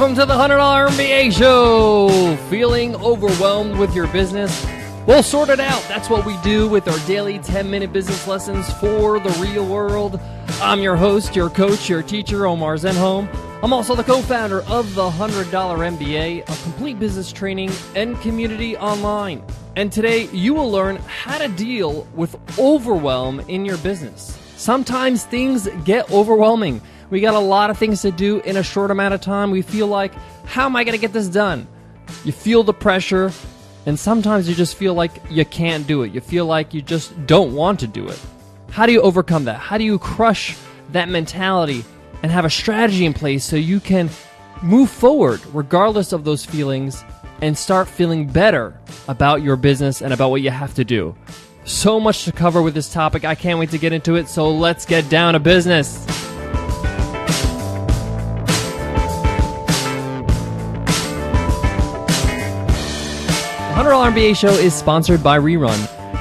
Welcome to the $100 MBA Show. Feeling overwhelmed with your business? We'll sort it out. That's what we do with our daily 10-minute business lessons for the real world. I'm your host, your coach, your teacher, Omar Zenhom. I'm also the co-founder of the $100 MBA, a complete business training and community online. And today you will learn how to deal with overwhelm in your business. Sometimes things get overwhelming. We got a lot of things to do in a short amount of time. We feel like, how am I going to get this done? You feel the pressure, and sometimes you just feel like you can't do it. You feel like you just don't want to do it. How do you overcome that? How do you crush that mentality and have a strategy in place so you can move forward regardless of those feelings and start feeling better about your business and about what you have to do? So much to cover with this topic. I can't wait to get into it, so let's get down to business. The $100 MBA Show is sponsored by Rerun.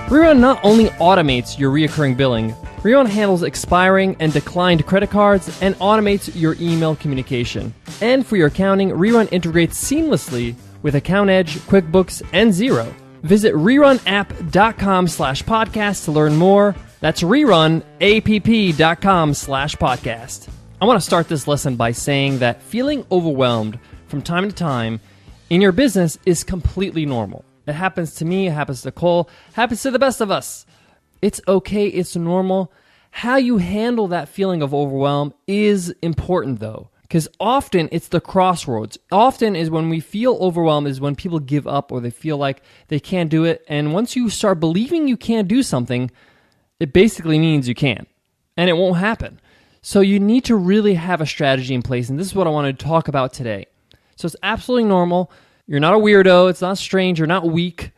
Rerun not only automates your recurring billing, Rerun handles expiring and declined credit cards and automates your email communication. And for your accounting, Rerun integrates seamlessly with Account Edge, QuickBooks, and Xero. Visit rerunapp.com/podcast to learn more. That's rerunapp.com/podcast. I want to start this lesson by saying that feeling overwhelmed from time to time in your business is completely normal. It happens to me, it happens to Cole, happens to the best of us. It's okay, it's normal. How you handle that feeling of overwhelm is important though, because often it's the crossroads. Often is when we feel overwhelmed is when people give up or they feel like they can't do it. And once you start believing you can't do something, it basically means you can't, and it won't happen. So you need to really have a strategy in place, and this is what I want to talk about today. So it's absolutely normal. You're not a weirdo. It's not strange. You're not weak.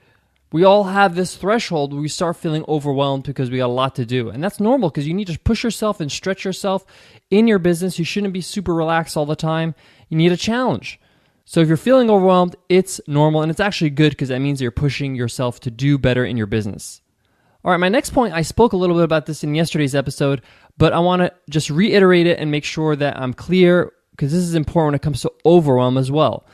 We all have this threshold where we start feeling overwhelmed because we got a lot to do. And that's normal because you need to push yourself and stretch yourself in your business. You shouldn't be super relaxed all the time. You need a challenge. So if you're feeling overwhelmed, it's normal. And it's actually good because that means you're pushing yourself to do better in your business. All right, my next point, I spoke a little bit about this in yesterday's episode, but I want to just reiterate it and make sure that I'm clear because this is important when it comes to overwhelm as well.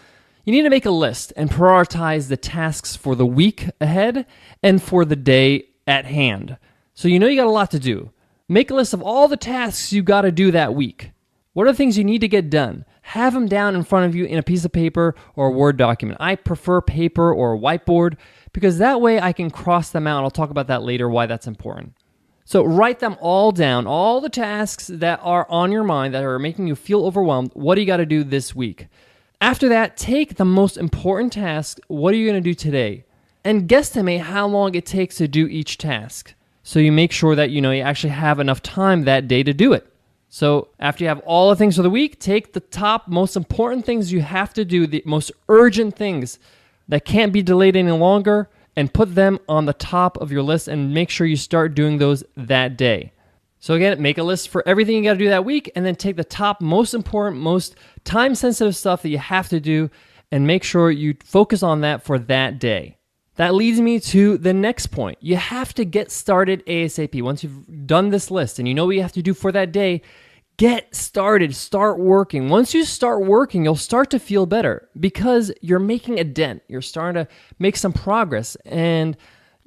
You need to make a list and prioritize the tasks for the week ahead and for the day at hand. So you know you got a lot to do. Make a list of all the tasks you got to do that week. What are the things you need to get done? Have them down in front of you in a piece of paper or a Word document. I prefer paper or a whiteboard because that way I can cross them out. I'll talk about that later, why that's important. So write them all down, all the tasks that are on your mind that are making you feel overwhelmed. What do you got to do this week? After that, take the most important task. What are you going to do today? And guesstimate how long it takes to do each task. So you make sure that you actually have enough time that day to do it. So after you have all the things for the week, take the top most important things you have to do, the most urgent things that can't be delayed any longer, and put them on the top of your list and make sure you start doing those that day. So again, make a list for everything you got to do that week and then take the top most important, most time-sensitive stuff that you have to do and make sure you focus on that for that day. That leads me to the next point. You have to get started ASAP. Once you've done this list and you know what you have to do for that day, get started, start working. Once you start working, you'll start to feel better because you're making a dent. You're starting to make some progress and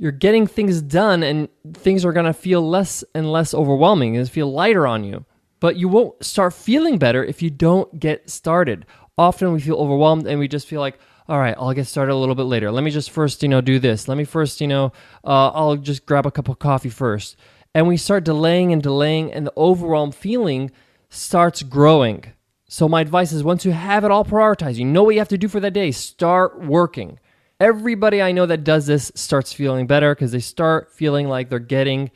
you're getting things done and things are going to feel less and less overwhelming and feel lighter on you. But you won't start feeling better if you don't get started. Often we feel overwhelmed and we just feel like, all right, I'll get started a little bit later. Let me just first, do this. Let me first, I'll just grab a cup of coffee first. And we start delaying and the overwhelmed feeling starts growing. So my advice is once you have it all prioritized, you know what you have to do for that day, start working. Everybody I know that does this starts feeling better because they start feeling like they're getting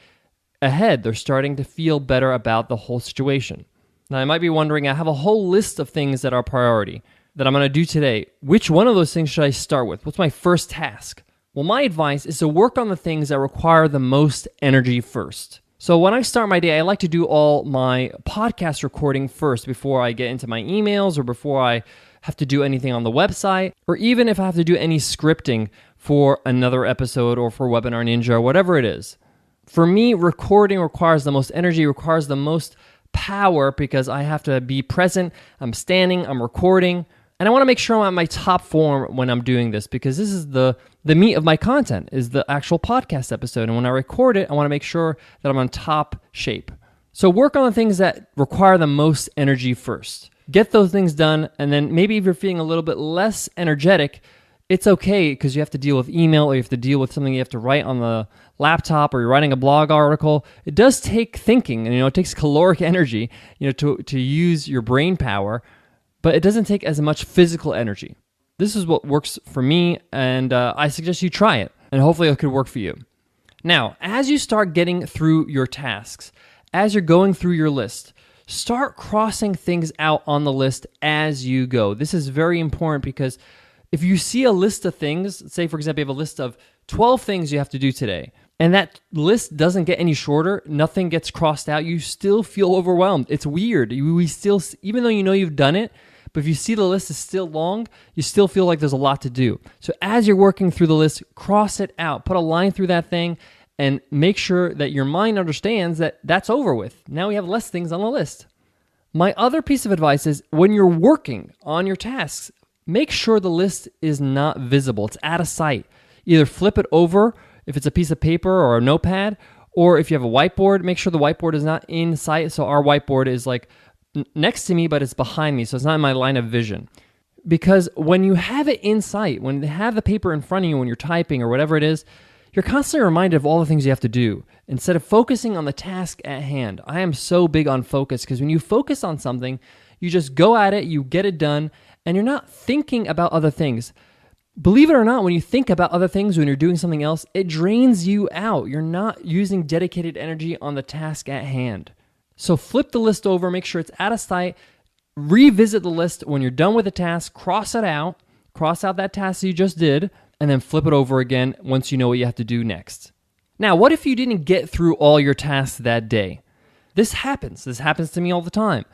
ahead. They're starting to feel better about the whole situation. Now, I might be wondering, I have a whole list of things that are priority that I'm going to do today. Which one of those things should I start with? What's my first task? Well, my advice is to work on the things that require the most energy first. So when I start my day, I like to do all my podcast recording first before I get into my emails or before I have to do anything on the website, or even if I have to do any scripting for another episode or for Webinar Ninja or whatever it is. For me, recording requires the most energy, requires the most power because I have to be present. I'm standing, I'm recording, And I want to make sure I'm at my top form when I'm doing this, because this is the meat of my content, is the actual podcast episode. And when I record it, I want to make sure that I'm on top shape. So work on the things that require the most energy first. Get those things done, and then maybe if you're feeling a little bit less energetic, it's okay, because you have to deal with email, or you have to deal with something you have to write on the laptop, or you're writing a blog article. It does take thinking, and it takes caloric energy, to use your brain power, but it doesn't take as much physical energy. This is what works for me, and I suggest you try it, and hopefully it could work for you. Now, as you start getting through your tasks, as you're going through your list, start crossing things out on the list as you go. This is very important, because if you see a list of things, say for example, you have a list of 12 things you have to do today, and that list doesn't get any shorter, nothing gets crossed out, you still feel overwhelmed. It's weird. We still, even though you know you've done it, but if you see the list is still long, you still feel like there's a lot to do. So as you're working through the list, cross it out, put a line through that thing, and make sure that your mind understands that that's over with. Now we have less things on the list. My other piece of advice is when you're working on your tasks, make sure the list is not visible. It's out of sight. Either flip it over if it's a piece of paper or a notepad, or if you have a whiteboard, make sure the whiteboard is not in sight. So our whiteboard is like next to me, but it's behind me, so it's not in my line of vision. Because when you have it in sight, when you have the paper in front of you when you're typing or whatever it is, you're constantly reminded of all the things you have to do instead of focusing on the task at hand. I am so big on focus, because when you focus on something, you just go at it, you get it done, and you're not thinking about other things. Believe it or not, when you think about other things, when you're doing something else, it drains you out. You're not using dedicated energy on the task at hand. So flip the list over, make sure it's out of sight, revisit the list when you're done with the task, cross out that task you just did, and then flip it over again once you know what you have to do next. Now, what if you didn't get through all your tasks that day? This happens. This happens to me all the time.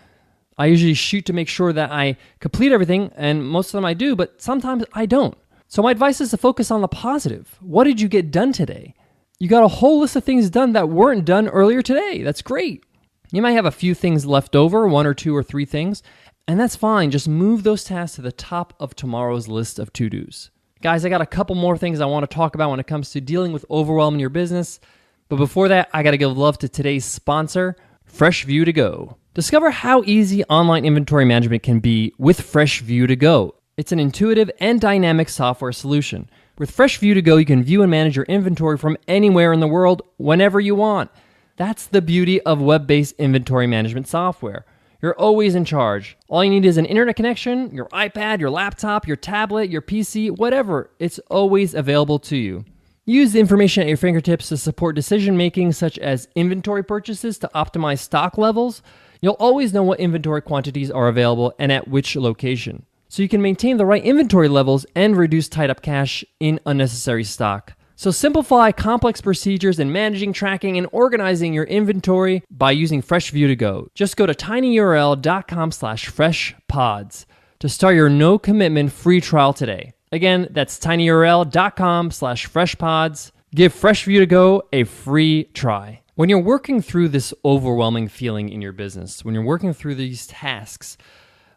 I usually shoot to make sure that I complete everything, and most of them I do, but sometimes I don't. So my advice is to focus on the positive. What did you get done today? You got a whole list of things done that weren't done earlier today. That's great. You might have a few things left over, 1 or 2 or 3 things, and that's fine. Just move those tasks to the top of tomorrow's list of to-dos. Guys, I got a couple more things I want to talk about when it comes to dealing with overwhelm in your business. But before that, I got to give love to today's sponsor, FreshView to Go. Discover how easy online inventory management can be with FreshView to Go. It's an intuitive and dynamic software solution. With FreshView to Go, you can view and manage your inventory from anywhere in the world, whenever you want. That's the beauty of web-based inventory management software. You're always in charge. All you need is an internet connection, your iPad, your laptop, your tablet, your PC, whatever. It's always available to you. Use the information at your fingertips to support decision-making, such as inventory purchases to optimize stock levels. You'll always know what inventory quantities are available and at which location, so you can maintain the right inventory levels and reduce tied-up cash in unnecessary stock. So simplify complex procedures in managing, tracking, and organizing your inventory by using FreshView to Go. Just go to tinyurl.com/freshpods to start your no-commitment free trial today. Again, that's tinyurl.com/freshpods. Give FreshView to Go a free try. When you're working through this overwhelming feeling in your business, when you're working through these tasks,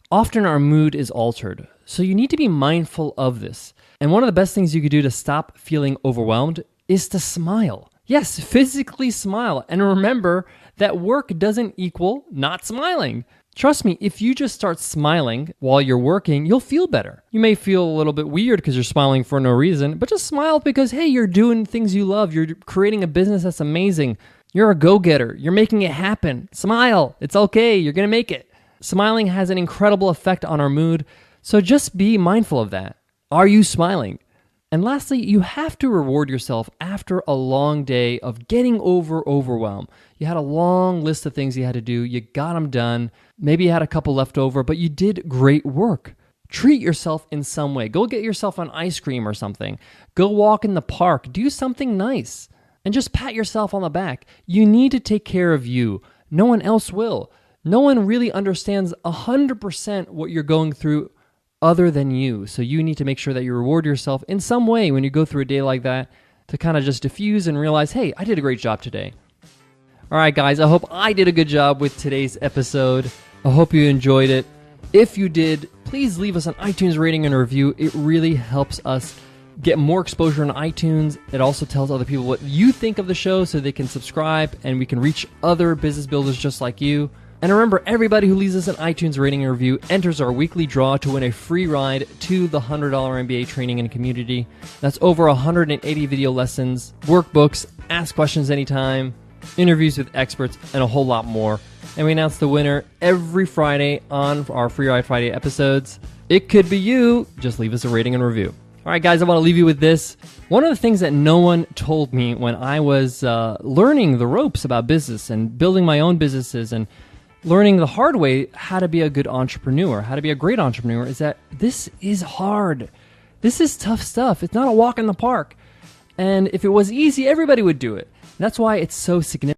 often our mood is altered. So you need to be mindful of this. And one of the best things you could do to stop feeling overwhelmed is to smile. Yes, physically smile. And remember that work doesn't equal not smiling. Trust me, if you just start smiling while you're working, you'll feel better. You may feel a little bit weird because you're smiling for no reason, but just smile because, hey, you're doing things you love. You're creating a business that's amazing. You're a go-getter. You're making it happen. Smile. It's okay. You're going to make it. Smiling has an incredible effect on our mood, so just be mindful of that. Are you smiling? And lastly, you have to reward yourself after a long day of getting over overwhelm. You had a long list of things you had to do. You got them done. Maybe you had a couple left over, but you did great work. Treat yourself in some way. Go get yourself an ice cream or something. Go walk in the park. Do something nice. And just pat yourself on the back. You need to take care of you. No one else will. No one really understands 100% what you're going through other than you. So you need to make sure that you reward yourself in some way when you go through a day like that to kind of just diffuse and realize, hey, I did a great job today. All right, guys, I hope I did a good job with today's episode. I hope you enjoyed it. If you did, please leave us an iTunes rating and review. It really helps us get more exposure on iTunes. It also tells other people what you think of the show so they can subscribe and we can reach other business builders just like you. And remember, everybody who leaves us an iTunes rating and review enters our weekly draw to win a free ride to the $100 MBA Training and Community. That's over 180 video lessons, workbooks, ask questions anytime, interviews with experts, and a whole lot more. And we announce the winner every Friday on our Free Ride Friday episodes. It could be you. Just leave us a rating and review. All right, guys, I want to leave you with this. One of the things that no one told me when I was learning the ropes about business and building my own businesses and learning the hard way how to be a good entrepreneur, how to be a great entrepreneur, is that this is hard. This is tough stuff. It's not a walk in the park. And if it was easy, everybody would do it. That's why it's so significant.